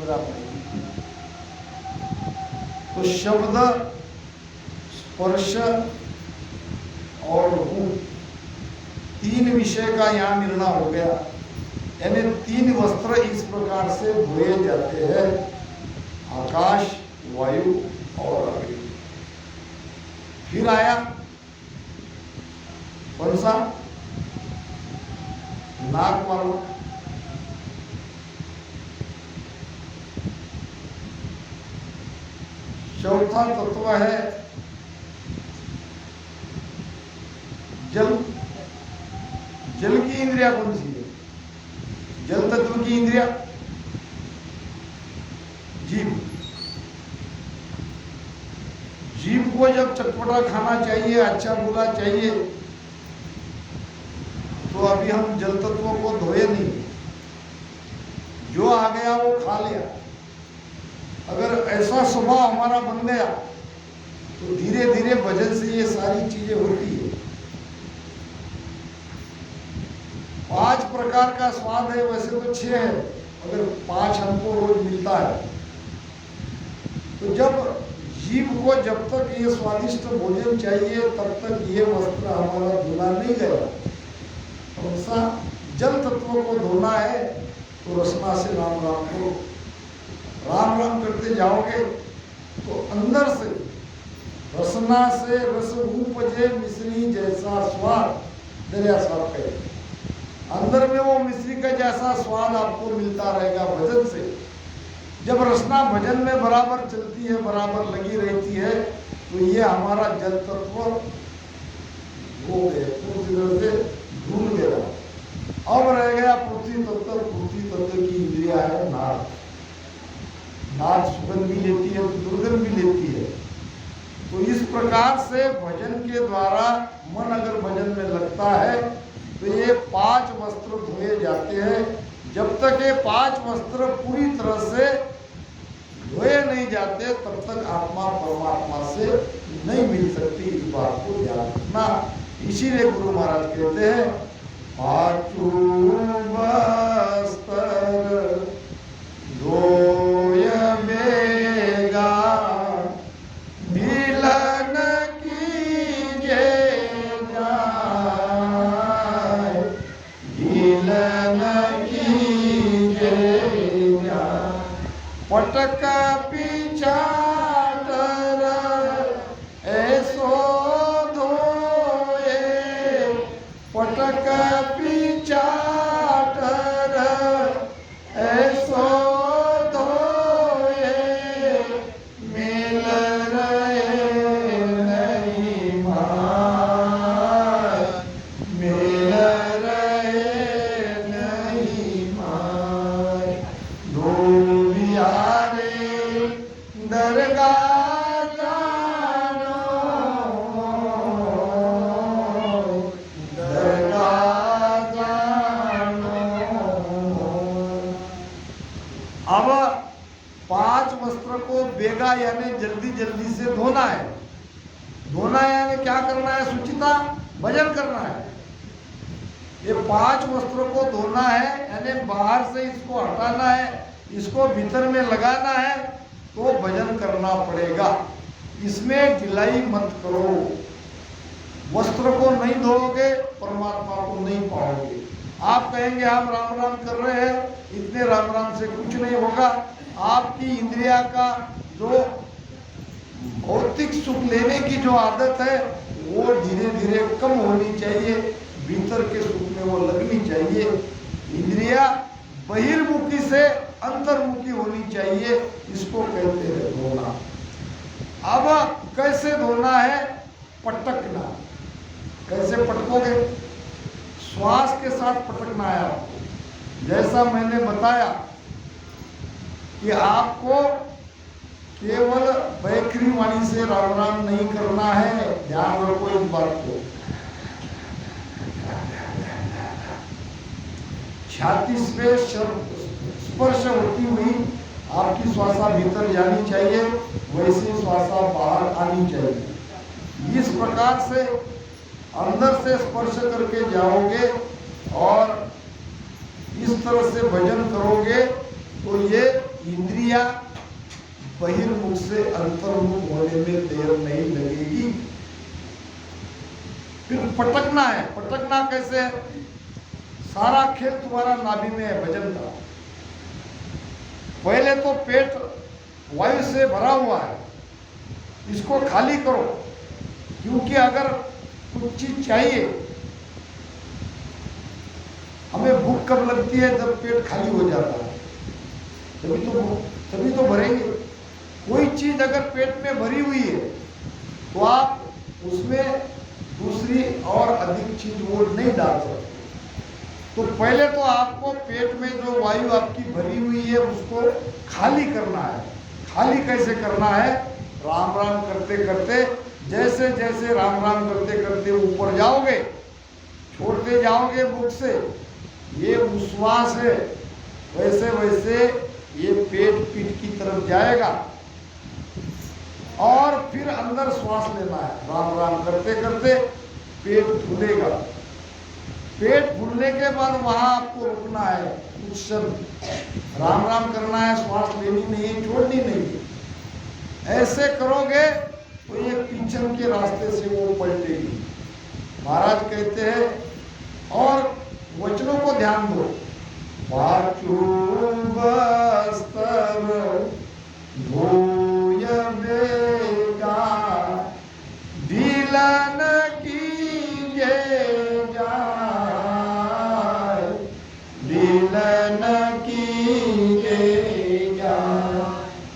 निद्रा पड़ेगी। तो शब्द, स्पर्श और रूप, तीन विषय का यहाँ निर्णय हो गया। यानी तीन वस्त्र इस प्रकार से धोए जाते हैं, आकाश, वायु और अग्नि। फिर आया कौन सा? नाक वाला। चौथा तत्व है जल। जल की इंद्रिया कौन सी है? जल तत्व की इंद्रिया जीभ। जीभ को जब चटपटा खाना चाहिए, अच्छा बुरा चाहिए, तो अभी हम जल तत्वों को धोए नहीं, जो आ गया वो खा लिया। अगर ऐसा स्वभाव हमारा बन गया तो धीरे धीरे भजन से ये सारी चीजें होती है। 5 प्रकार का स्वाद है, वैसे तो 6 है, अगर 5 हमको रोज मिलता है तो जब जीव को जब तक ये स्वादिष्ट भोजन चाहिए तब तक ये वस्त्र हमारा धुला नहीं गया। ऐसा जल तत्वों को धोना है तो रसना से राम राम करो। राम राम करते जाओगे तो अंदर से रसना से रस उपजे मिश्री जैसा स्वाद दरिया साहब कहे। अंदर में वो मिश्री का जैसा स्वाद आपको मिलता रहेगा भजन से। जब रसना भजन में बराबर चलती है, बराबर लगी रहती है, तो ये हमारा जल तत्व हो गया, पूरी तरह से धूल गया। अब रह गया पृथ्वी तत्व। पृथ्वी तत्व की इंद्रिया है नाक। नाक सुगंध भी लेती है तो दुर्गंध भी लेती है। तो इस प्रकार से भजन के द्वारा मन अगर भजन में लगता है तो ये 5 वस्त्र धोए जाते हैं। जब तक ये 5 वस्त्र पूरी तरह से धोए नहीं जाते तब तक आत्मा परमात्मा से नहीं मिल सकती। इस बात को ध्यान रखना। इसीलिए गुरु महाराज कहते हैं, पांचू वस्त्र धोय बेगा मिलन कीजे जाय, मिलन कीजे जाय। पटक पिछाटर ऐसो धोए, पटक पिछाटर ऐसो धोए, मिल रहे नहीं माय, मिल रहे नहीं माय। धोबियारे दरगाह बेगा यानी जल्दी जल्दी से धोना है। धोना है यानी क्या करना है? सुचिता भजन करना है। ये 5 वस्त्रों को धोना है यानी बाहर से इसको हटाना है, इसको भीतर में लगाना है, तो भजन करना पड़ेगा। इसमें ढिलाई मत करो। वस्त्र को नहीं धोओगे परमात्मा को नहीं पाओगे। आप कहेंगे हम राम राम कर रहे हैं, इतने राम राम से कुछ नहीं होगा। आपकी इंद्रिया का जो भौतिक सुख लेने की जो आदत है वो धीरे धीरे कम होनी चाहिए, भीतर के सुख में वो लगनी चाहिए। इंद्रिया बहिर्मुखी से अंतर्मुखी होनी चाहिए, इसको कहते हैं धोना। अब कैसे धोना है? पटकना। कैसे पटकोगे? श्वास के साथ पटकना है आपको। जैसा मैंने बताया कि आपको केवल बैखरी वाणी से राम राम नहीं करना है, ध्यान रखो इस बात को। छाती पे स्पर्श होती हुई आपकी श्वासा भीतर जानी चाहिए, वैसे श्वासा बाहर आनी चाहिए। इस प्रकार से अंदर से स्पर्श करके जाओगे और इस तरह से भजन करोगे तो ये इंद्रिया बहिर्मुख से अंतर्मुख होने में देर नहीं लगेगी। फिर पटकना है। पटकना कैसे है? सारा खेल तुम्हारा नाभि में है भजन का। पहले तो पेट वायु से भरा हुआ है, इसको खाली करो, क्योंकि अगर कुछ चीज चाहिए, हमें भूख कब लगती है? जब पेट खाली हो जाता है, तभी तो भरेंगे। कोई चीज अगर पेट में भरी हुई है तो आप उसमें दूसरी और अधिक चीज वो नहीं डाल सकते। तो पहले तो आपको पेट में जो वायु आपकी भरी हुई है उसको खाली करना है। खाली कैसे करना है? राम राम करते करते, जैसे जैसे राम राम करते करते ऊपर जाओगे, छोड़ते जाओगे मुख से, ये उश्वास है, वैसे वैसे ये पेट पीठ की तरफ जाएगा और फिर अंदर श्वास लेना है। राम राम करते करते पेट फूलेगा। पेट फूलने के बाद वहां आपको रुकना है कुछ क्षण। राम राम करना है, श्वास लेनी नहीं है, छोड़नी नहीं है। ऐसे करोगे तो ये पीछन के रास्ते से वो पलटेगी। महाराज कहते हैं, और वचनों को ध्यान दो। वाचु बस्तर धोय बेगा, ढीलन कीजे जाय, ढीलन कीजे जाय।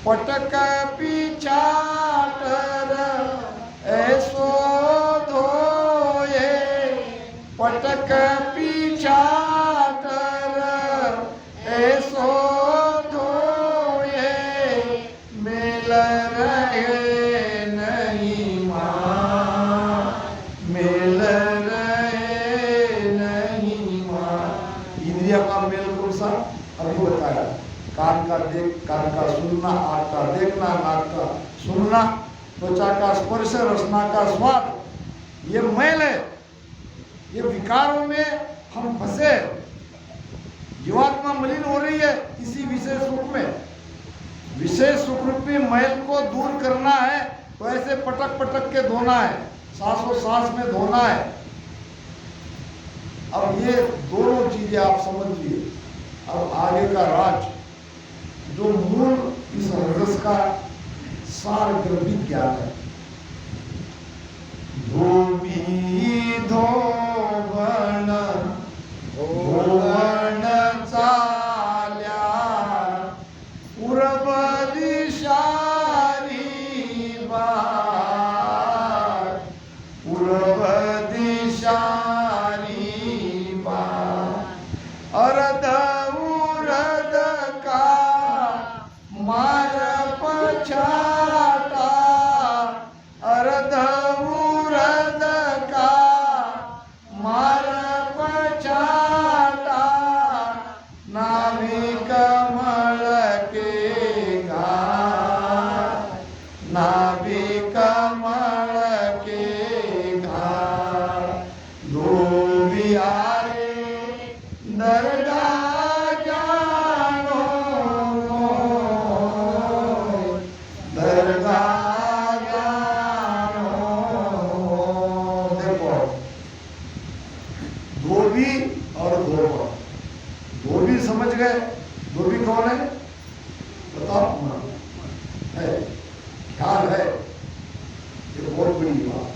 पटक पिछाटर ऐसो धोए, पटक पिछाटर ऐसो धोए, मिल रहे नहीं मां, मिल रहे नहीं मां। इंद्रिया का मेल कौन सा? अभी बताया। कान का देख, कान का सुनना, आँख का देखना, नाक का सुनना, त्वचा का स्पर्श, रसना का स्वाद, ये मैल है। ये विकारों में हम फंसे। जीवात्मा मलिन हो रही है इसी विषय सुख में। विषय सुख रूपी मैल को दूर करना है तो ऐसे पटक पटक के धोना है, सांसों सांस में धोना है। अब ये दोनों चीजें आप समझ लिए। अब आगे का राज, जो मूल इस रस का सार गर्भित ज्ञान है। धोबी धोबण धोबण चाल्या, पूरब दिशारी बार, पूरब दिशारी बार। अर्ध उरद का मार पछाटा, अर्ध उरद का मार पछाटा, नाभि कमल के घाट, नाभि कमल के घाट। धोबियारे दरगाह जानो, दरगाह जानो। देखो, धोबी और धोबा। धोबी समझ गए? धोबी कौन है? बताओ ना, है ख्याल है, ये बहुत बड़ी बात।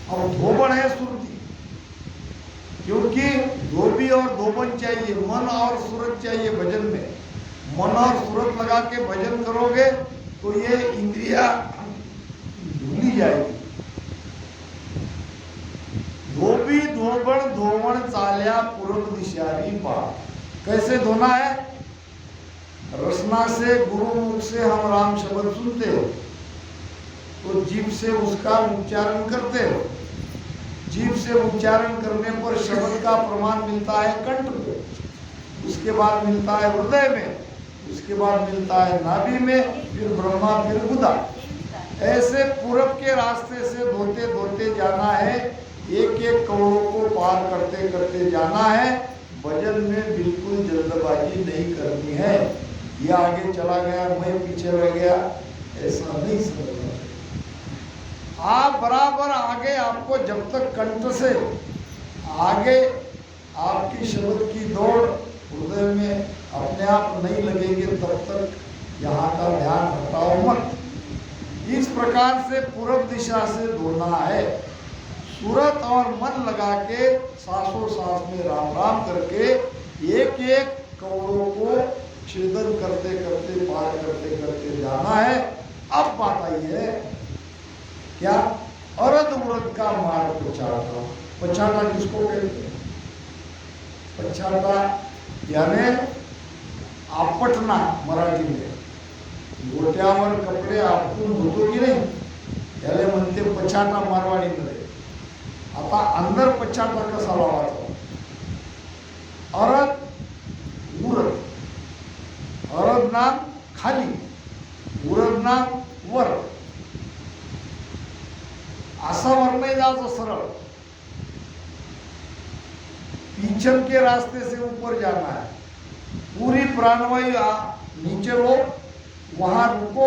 और धोबन है सुरती, क्योंकि धोबी और धोबन चाहिए, मन और सूरत चाहिए भजन में। मन और सूरत लगा के भजन करोगे तो ये इंद्रिया भूली जाएगी। धोबी धोबन धोवण चाल्या, पूर्व दिशारी बात। कैसे धोना है? रसना से, गुरु मुख से हम राम शब्द सुनते हो तो जीभ से उसका उच्चारण करते हो। जीभ से उच्चारण करने पर शब्द का प्रमाण मिलता है कंठ में, उसके बाद मिलता है हृदय में, उसके बाद मिलता है नाभि में, फिर ब्रह्मा, फिर बुधा। ऐसे पूरब के रास्ते से धोते धोते जाना है। एक एक कौड़ों को पार करते करते जाना है। भजन में बिल्कुल जल्दबाजी नहीं करनी है। ये आगे चला गया, मैं पीछे रह गया, ऐसा नहीं समझना। आप बराबर आगे, आपको जब तक कंठ से आगे आपकी शब्द की दौड़ हृदय में अपने आप नहीं लगेगी, तब तक यहाँ का ध्यान हटाओ मत। इस प्रकार से पूर्व दिशा से दौड़ना है। सूरत और मन लगा के सांसों सांस में राम राम करके एक एक कौड़ों को छेदन करते करते, पार करते करते जाना है। अब बात आई है क्या? अरद उरद का मार्ग पछाटा। पछाटा किसको कहते हैं? पछाटा यानी आपटना मराठी में। गोट्यावर कपडे आपटून धुतो की नाही, त्याला म्हणते पछाटा मारवाडीमध्ये। आता अंदर पछाटा कसा लावायचा? अरद उरद, अरद नाम खाली, उरद नाम वर, असा वर नहीं जाओ सरल, पीछे के रास्ते से ऊपर जाना है। पूरी प्राणवायु नीचे लो, वहां रुको।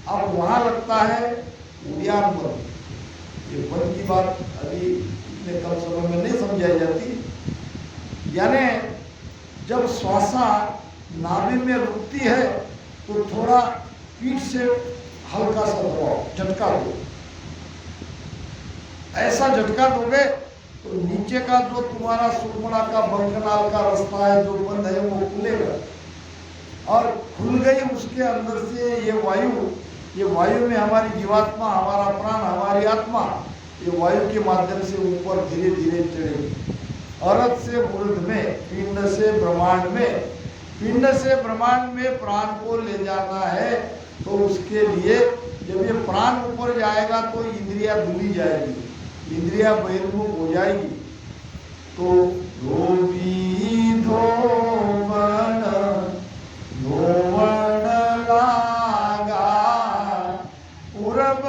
अब वहां लगता है उड़ियान बंद। ये बंद की बात अभी इतने कम समय में नहीं समझाई जाती। यानी जब श्वासा नाभि में रुकती है तो थोड़ा पीठ से हल्का सा दबाओ, झटका दो। ऐसा झटका दोगे तो नीचे का जो तुम्हारा सुषुम्ना का बंकनाल का रास्ता है जो बंद है वो खुलेगा, और खुल गई उसके अंदर से ये वायु में हमारी जीवात्मा, हमारा प्राण, हमारी आत्मा ये वायु के माध्यम से ऊपर धीरे धीरे चढ़ेगी। अरद से उर्ध में, पिंड से ब्रह्मांड में, पिंड से ब्रह्मांड में प्राण को ले जाना है। तो उसके लिए जब ये प्राण ऊपर जाएगा तो इंद्रिया धुली जाएगी, इंद्रिया बहिर्मुख हो जाएगी। तो धोबी धोवन धोवन लागा पूरब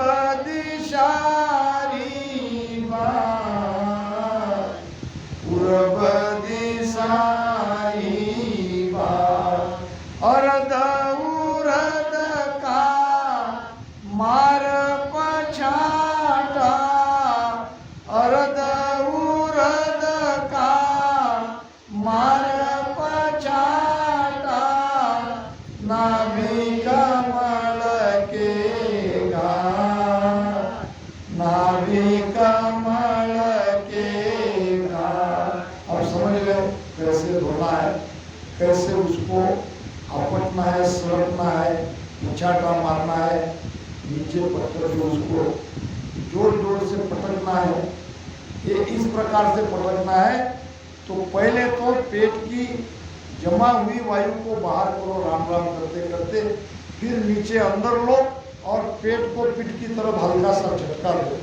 दिशारी बार, पूरब दिशारी बार। अरद उरद का मार पछाटा, अरद उरद का मार पछाटा, नाभि कमल के गार, नाभि कमल के गार। अब समझ गए कैसे धोना है, कैसे उसको आपटना है, सड़कना है, पछाटा मारना है, नीचे पत्थर जो उसको जोर जोर से पटकना है। ये इस प्रकार से पटकना है। तो पहले तो पेट की जमा हुई वायु को बाहर करो राम राम करते करते, फिर नीचे अंदर लो और पेट को पीठ की तरफ हल्का सा झटका दो।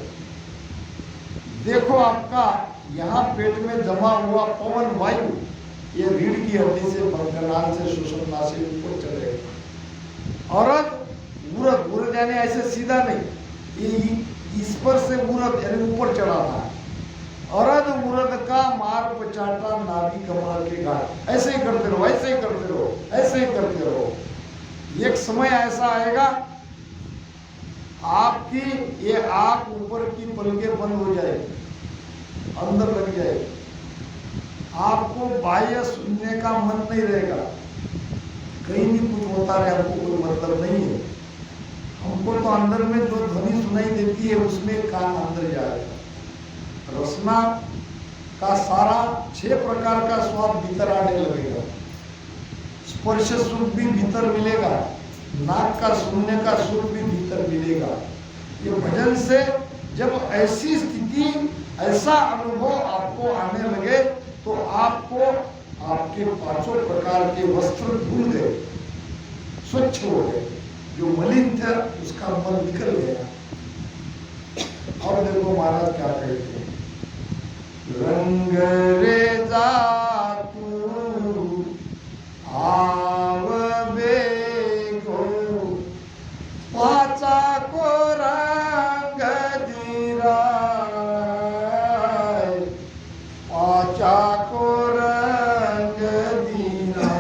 देखो आपका यहाँ पेट में जमा हुआ पवन वायु ये रीढ़ की हड्डी से बंकनाल से सुषुम्ना से ऊपर चलेगा। अरद उरद, उरद यानी ऐसे सीधा नहीं, ये इस पर से उरद यानी ऊपर चढ़ाना है। अरद उरद का मार पछाटा नाभि कमल के गाढ़। ऐसे ही करते रहो, ऐसे ही करते रहो, ऐसे ही करते रहो। एक समय ऐसा आएगा आपकी ये आंख ऊपर की पलकें बंद हो जाएगी, अंदर लग जाएगी, आपको बाह्य सुनने का मन नहीं रहेगा, कहीं भी कुछ होता रहे हमको कोई मतलब नहीं है। हमको तो अंदर में जो ध्वनि सुनाई देती है उसमें कान अंदर जाएगा। रसना का सारा 6 प्रकार का स्वाद भीतर आने लगेगा। स्पर्श सुख भी भीतर मिलेगा, नाक का सुनने का सुख भी भीतर मिलेगा। ये भजन से जब ऐसी स्थिति, ऐसा अनुभव आपको आने लगे तो आपको आपके 5 प्रकार के वस्त्र धुल गए, स्वच्छ हो गए, जो मलिन था उसका मन निकल गया। अब देखो महाराज क्या कहते हैं, रंग रे जातू आव बेगो पाचा को रंग दीरा, पाचा को रंग दीरा।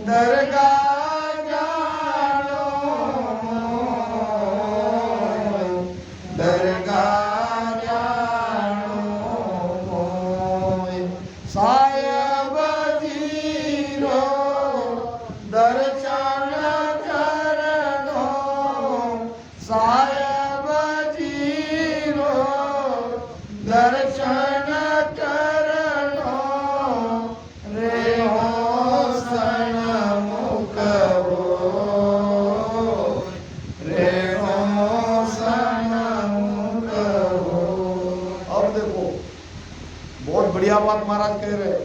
दरगाह जानो मोय, दरगाह जानो मोय, साहेब जीरो दर्शन करनो, साहेब जीरो दर्शन करनो, रे हो सन्मुख हो, रे हो सन्मुख हो। अब देखो बहुत बढ़िया बात महाराज कह रहे हैं।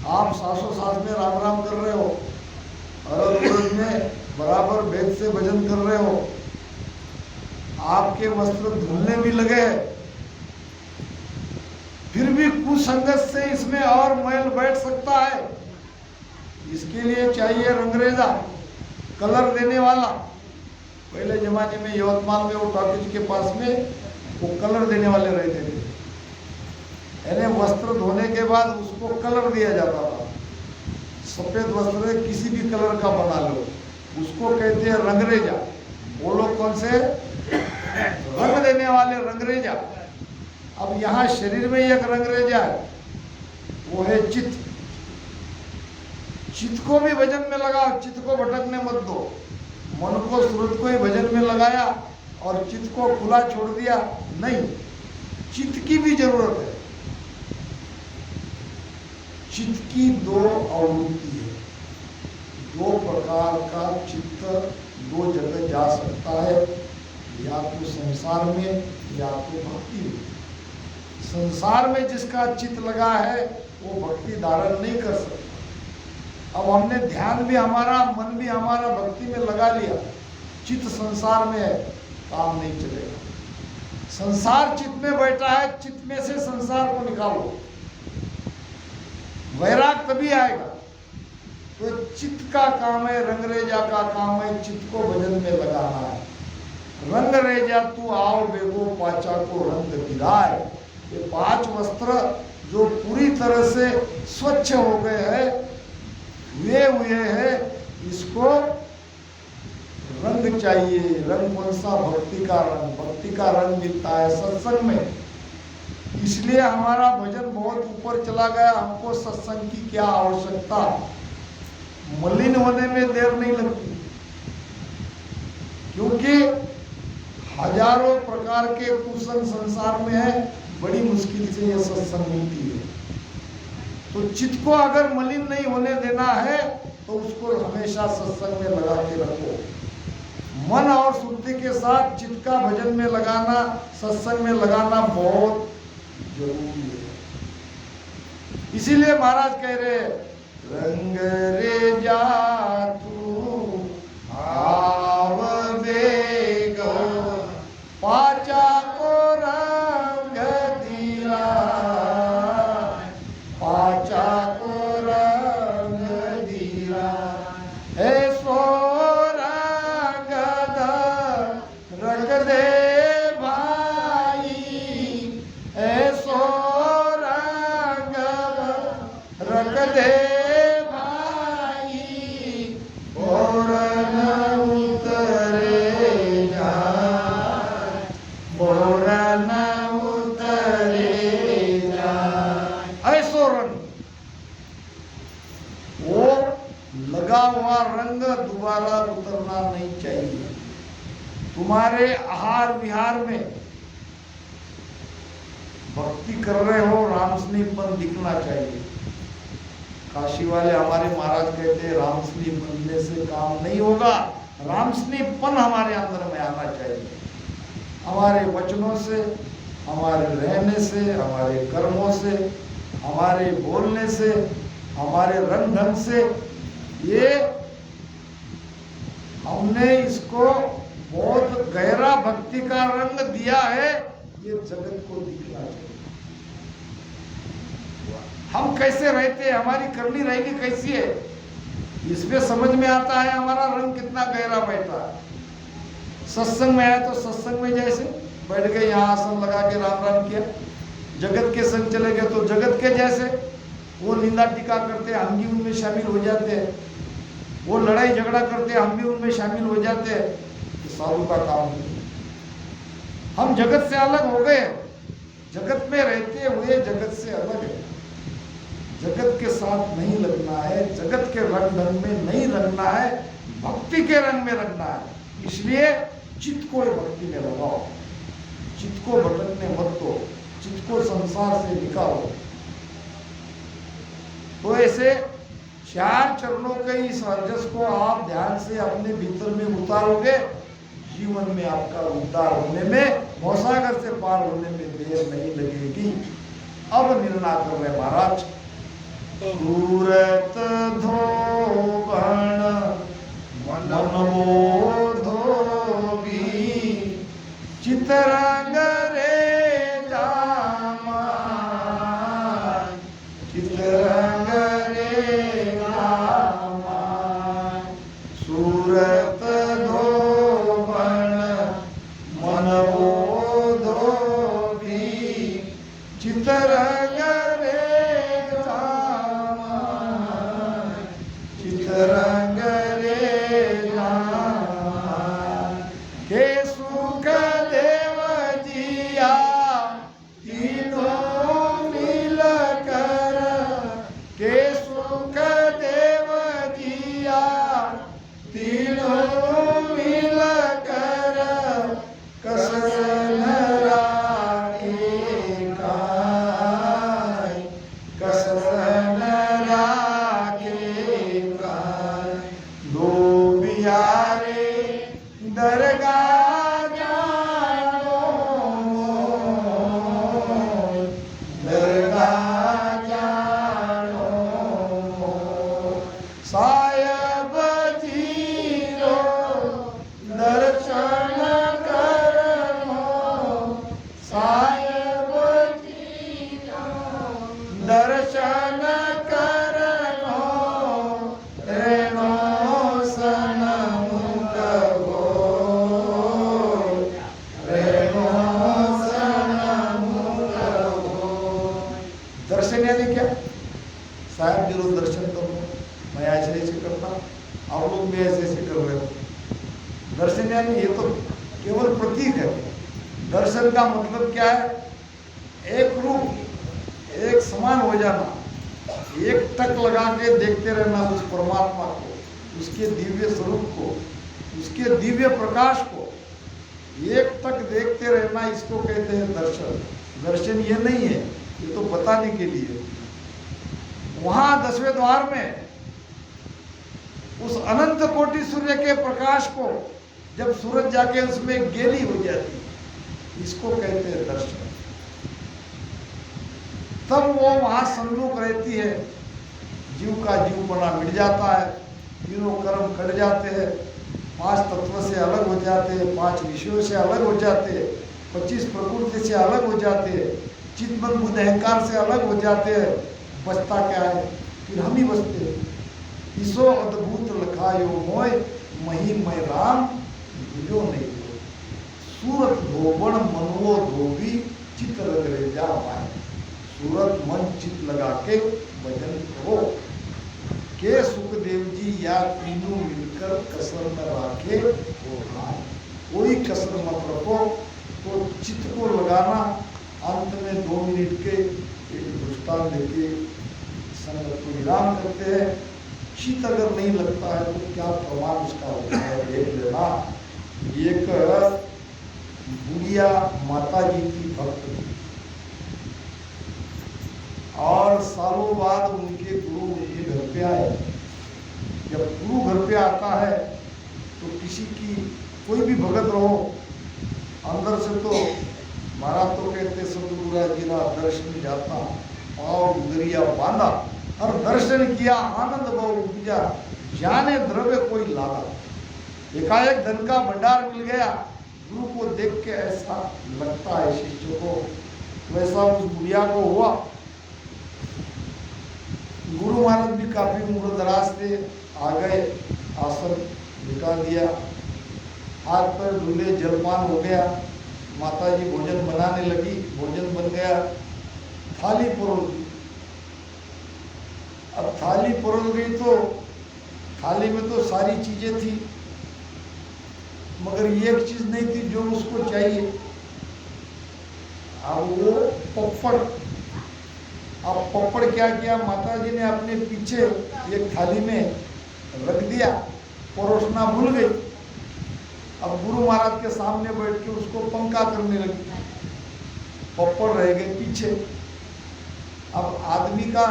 आप सासों सास में राम राम कर रहे हो, अरद उरद में बराबर वेद से भजन कर रहे हो, आपके वस्त्र धुलने भी लगे हैं, फिर भी कुसंगत से इसमें और मैल बैठ सकता है। इसके लिए चाहिए रंगरेजा, कलर देने वाला। पहले जमाने में यवतमाल में वो टॉकीज के पास में वो कलर देने वाले रहते थे। यानी वस्त्र धोने के बाद उसको कलर दिया जाता था। सफेद वस्त्र किसी भी कलर का बना लो, उसको कहते हैं रंगरेजा। वो लोग कौन से? रंग देने वाले रंगरेजा। अब यहाँ शरीर में एक रंगरेजा है, वो है चित्त। चित्त को भी भजन में लगाओ, चित्त को भटकने मत दो। मन को श्रुत को ही भजन में लगाया और चित्त को खुला छोड़ दिया, नहीं। चित्त की भी जरूरत है। चित्त की दो आवृत्ति है, दो प्रकार का चित्त दो जगह जा सकता है, या तो संसार में या तो भक्ति में। संसार में जिसका चित्त लगा है वो भक्ति धारण नहीं कर सकता। अब हमने ध्यान भी हमारा, मन भी हमारा भक्ति में लगा लिया, चित्त संसार में है, काम नहीं चलेगा। संसार चित्त में बैठा है, चित्त में से संसार को निकालो, वैराग तभी आएगा। तो चित्त का काम है, रंगरेजा का काम है चित्त को भजन में लगाना है। रंग रेजा तू आओ बेगो पाचा को रंग गिराए। ये 5 वस्त्र जो पूरी तरह से स्वच्छ हो गए हैं, हुए हैं, इसको रंग चाहिए। रंग कौन सा? भक्ति का रंग। भक्ति का रंग मिलता है सत्संग में। इसलिए हमारा भजन बहुत ऊपर चला गया। हमको सत्संग की क्या आवश्यकता? मलिन होने में देर नहीं लगती, क्योंकि हजारों प्रकार के कुसंग संसार में है, बड़ी मुश्किल से यह सत्संग मिलती है। तो चित्त को अगर मलिन नहीं होने देना है तो उसको हमेशा सत्संग में लगा के रखो। मन और शुद्धि के साथ चित्त का भजन में लगाना, सत्संग में लगाना बहुत जरूरी है। इसीलिए महाराज कह रहे हैं, रंग रेजा तू आव बेगो पाचा को रंग दिला, पाचा को रंग दिला, ऐसो रंग रख दे भाई, ऐसो रंग रख दे भाई, और न उतरे जाए, और न उतरे जाए। ऐसो रंग, वो लगा हुआ रंग दोबारा उतरना नहीं चाहिए। तुम्हारे आहार विहार में भक्ति कर रहे हो, रामस्नेहपन दिखना चाहिए। काशी वाले हमारे महाराज कहते हैं रामस्नेह बनने से काम नहीं होगा, रामस्नेहपन हमारे अंदर में आना चाहिए। हमारे वचनों से, हमारे रहने से, हमारे कर्मों से, हमारे बोलने से, हमारे रंग ढंग से, ये हमने इसको बहुत गहरा भक्ति का रंग दिया है। ये जगत को दिखना चाहिए। हम कैसे रहते हैं, हमारी करनी रहनी कैसी है, इसमें समझ में आता है हमारा रंग कितना गहरा बैठा है। सत्संग में आए तो सत्संग में जैसे बैठ गए, यहाँ आसन लगा के राम राम किया। जगत के संग चले गए तो जगत के जैसे। वो निंदा टीका करते हैं, हम भी उनमें शामिल हो जाते हैं। वो लड़ाई झगड़ा करते हैं, हम भी उनमें शामिल हो जाते हैं। ये साधु का काम नहीं। हम जगत से अलग हो गए, जगत में रहते हुए जगत से अलग है। जगत के साथ नहीं लगना है, जगत के रंग ढंग में नहीं रंगना है, भक्ति के रंग में रंगना है। इसलिए चित्त को भक्ति में लगाओ, चित्त को भटकने मत दो, चित्त को संसार से निकालो। तो ऐसे 4 चरणों के इस रजस को आप ध्यान से अपने भीतर में उतारोगे, जीवन में आपका उद्धार होने में, भवसागर से पार होने में देर नहीं लगेगी। अब निर्णय कर रहे महाराज। सूरत धोबण मनमो धोबी, चितरंग रे जामा, चितरंग रे जामा। सूरत धोबण मनमो धोबी, चितरंग रंग रे जामा। के सुख देव जिया तीनों मिल कर, के सुख देव जिया तीनों मिल कर, कसरन राखे काय, कसरन दरगाह जानो, दरगाह जानो। सायब जीरो दर्शन करनो, सायब जीरो दर्शन करनो, रेणो सनमुख दर्शन यानी क्या? साहब जी लोग दर्शन करो, मैं ऐसे ऐसे करता, आप लोग भी ऐसे ऐसे कर रहे हो। दर्शन यानी ये तो केवल प्रतीक है। दर्शन का मतलब क्या है? एक रूप, एक समान हो जाना, एक टक लगा के देखते रहना उस परमात्मा को, उसके दिव्य स्वरूप को, उसके दिव्य प्रकाश को एक टक देखते रहना, इसको कहते हैं दर्शन। दर्शन ये नहीं है, ये तो बताने के लिए। वहां 10वें द्वार में उस अनंत कोटि सूर्य के प्रकाश को जब सूरज जाके उसमें गेली हो जाती, इसको कहते हैं दर्शन। तब वो वहां संदूक रहती है, जीव का जीवपना मिट जाता है, तीनों कर्म कट जाते हैं, 5 तत्व से अलग हो जाते हैं, 5 विषयों से अलग हो जाते हैं, 25 प्रकृति से अलग हो जाते हैं, चित्त मन बुद्ध अहंकार से अलग हो जाते हैं। बचता क्या है? फिर हम ही बचते हैं। ईसो अद्भुत लखायो मोय, महिमय राम भूलो नहीं हो। सूरत धोबण मनवो धोबी, चित्त लग रे जा पाए। सूरत मन चित्त लगा के भजन करो। के सुखदेव जी या तीनों मिलकर कसर न राखे वो खाए। कोई कसर मत रखो। तो चित्त को लगाना, अंत में 2 मिनट के एक दृष्टांत देके संगत को विराम करते हैं। चित्त अगर नहीं लगता है तो क्या प्रमाण उसका होता है देख लेना। एक बुढ़िया माता जी की भक्त थी और सालों बाद उनके गुरु उनके घर पे आए। जब गुरु घर पे आता है तो किसी की कोई भी भगत रहो, अंदर से तो महाराज तो कहते सतगुरु जी ना दर्शन जाता, पाव गुदरिया बांधा और दर्शन किया, आनंद भाव उपजा, जाने द्रव्य कोई लागा। एकाएक धन का भंडार मिल गया। गुरु को देख के ऐसा लगता है शिष्य को, वैसा उस बुढ़िया को हुआ। गुरु महाराज भी काफी उम्र दराज थे, आ गए, आसन बिठा दिया, हाथ पर धुले, जलपान हो गया। माता जी भोजन बनाने लगी, भोजन बन गया, थाली परोस दी। अब थाली परोस गई तो थाली में तो सारी चीजें थी, मगर एक चीज नहीं थी जो उसको चाहिए। अब वो पपड़, अब पपड़ क्या किया, माता जी ने अपने पीछे एक थाली में रख दिया, परोसना भूल गई। अब गुरु महाराज के सामने बैठ के उसको पंखा करने लगी, पपड़ रह गए पीछे। अब आदमी का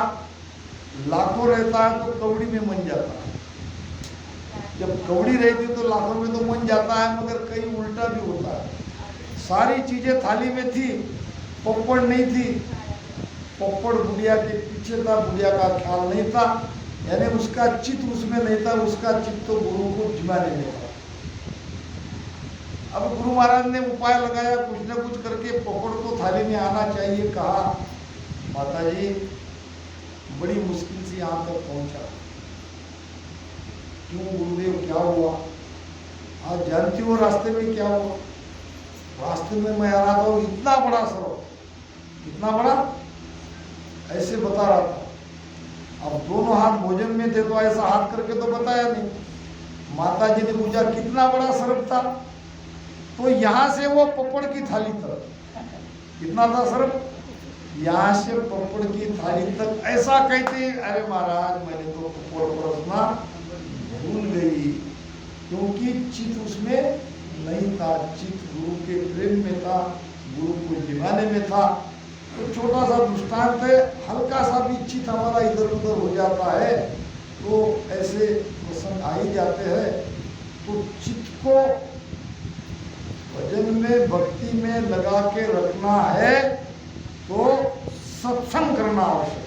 लाखों रहता है तो कौड़ी में मन जाता है, जब कौड़ी रहती तो लाखों में तो मन जाता है, मगर कहीं उल्टा भी होता है। सारी चीजें थाली में थी, पपड़ नहीं थी। पपड़ बुढ़िया के पीछे था, बुढ़िया का ख्याल नहीं था, यानी उसका चित्त उसमें नहीं था, उसका चित्त तो गुरु को जिमाने में था। अब गुरु महाराज ने उपाय लगाया, कुछ न कुछ करके पपड़ तो थाली में आना चाहिए। कहा माता जी बड़ी मुश्किल से यहाँ तक पहुंचा, क्यों गुरुदेव क्या हुआ? आज जानती हो रास्ते में क्या हुआ? रास्ते में मैं आ रहा था, इतना बड़ा सरोवर, इतना बड़ा, ऐसे बता रहा था। अब दोनों हाथ भोजन में थे तो ऐसा हाथ करके तो बताया नहीं। माता जी ने पूछा कितना बड़ा सर्प था, तो यहाँ से वो पपड़ की थाली तक, कितना था सर्प, यहाँ से पपड़ की थाली तक। ऐसा कहते अरे महाराज मैंने तो पपड़ परोसना भूल गई, क्योंकि चित्त उसमें नहीं था, चित्त गुरु के प्रेम में था, गुरु को जिमाने में था। तो छोटा सा दृष्टांत है, हल्का सा भी चित्त हमारा इधर उधर हो जाता है तो ऐसे प्रसंग आ ही जाते हैं। तो चित्त को भजन में भक्ति में लगा के रखना है तो सत्संग करना आवश्यक।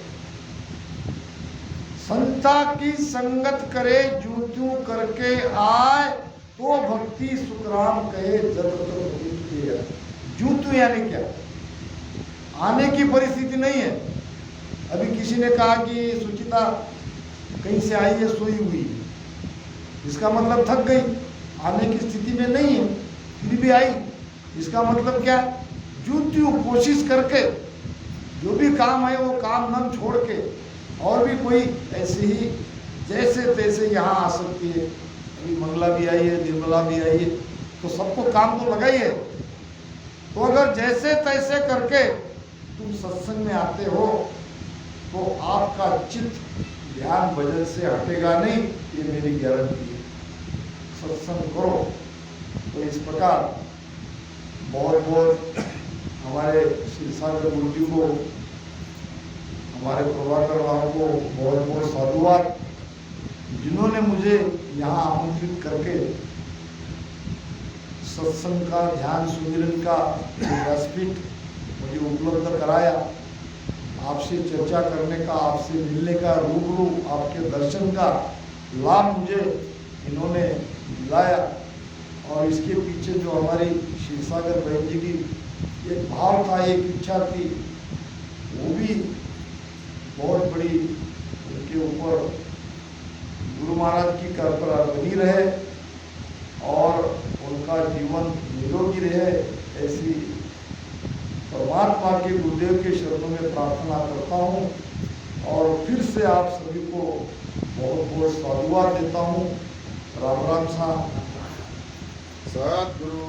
संता की संगत करे, जू त्यों करके आए, तो भक्ति सुखराम कहे जब तक। जू त्यों यानी क्या? आने की परिस्थिति नहीं है। अभी किसी ने कहा कि सुचिता कहीं से आई है, सोई हुई, इसका मतलब थक गई, आने की स्थिति में नहीं है, फिर भी आई, इसका मतलब क्या? जू त्यों कोशिश करके जो भी काम है वो काम न छोड़ के, और भी कोई ऐसे ही जैसे तैसे यहाँ आ सकती है। अभी मंगला भी आई है, निर्मला भी आई है, तो सबको काम तो लगा ही है। तो अगर जैसे तैसे करके तुम सत्संग में आते हो तो आपका चित्त ध्यान भजन से हटेगा नहीं, ये मेरी गारंटी है। सत्संग करो। तो इस प्रकार बहुत बहुत हमारे श्री सागर गुरु जी को, हमारे प्रभाकर राव को बहुत बहुत साधुवाद, जिन्होंने मुझे यहाँ आमंत्रित करके सत्संग का, ध्यान सुमिरन का व्यासपीठ मुझे उपलब्ध कराया। आपसे चर्चा करने का, आपसे मिलने का, रूबरू आपके दर्शन का लाभ मुझे इन्होंने दिलाया। और इसके पीछे जो हमारी श्री सागर बहन जी की एक भाव था, एक इच्छा थी, वो भी बहुत बड़ी उनके ऊपर गुरु महाराज की कृपा बनी रहे और उनका जीवन निरोगी रहे, ऐसी परमात्मा के गुरुदेव के शरणों में प्रार्थना करता हूँ। और फिर से आप सभी को बहुत बहुत साधुवाद देता हूँ। राम राम सा। सद्गुरु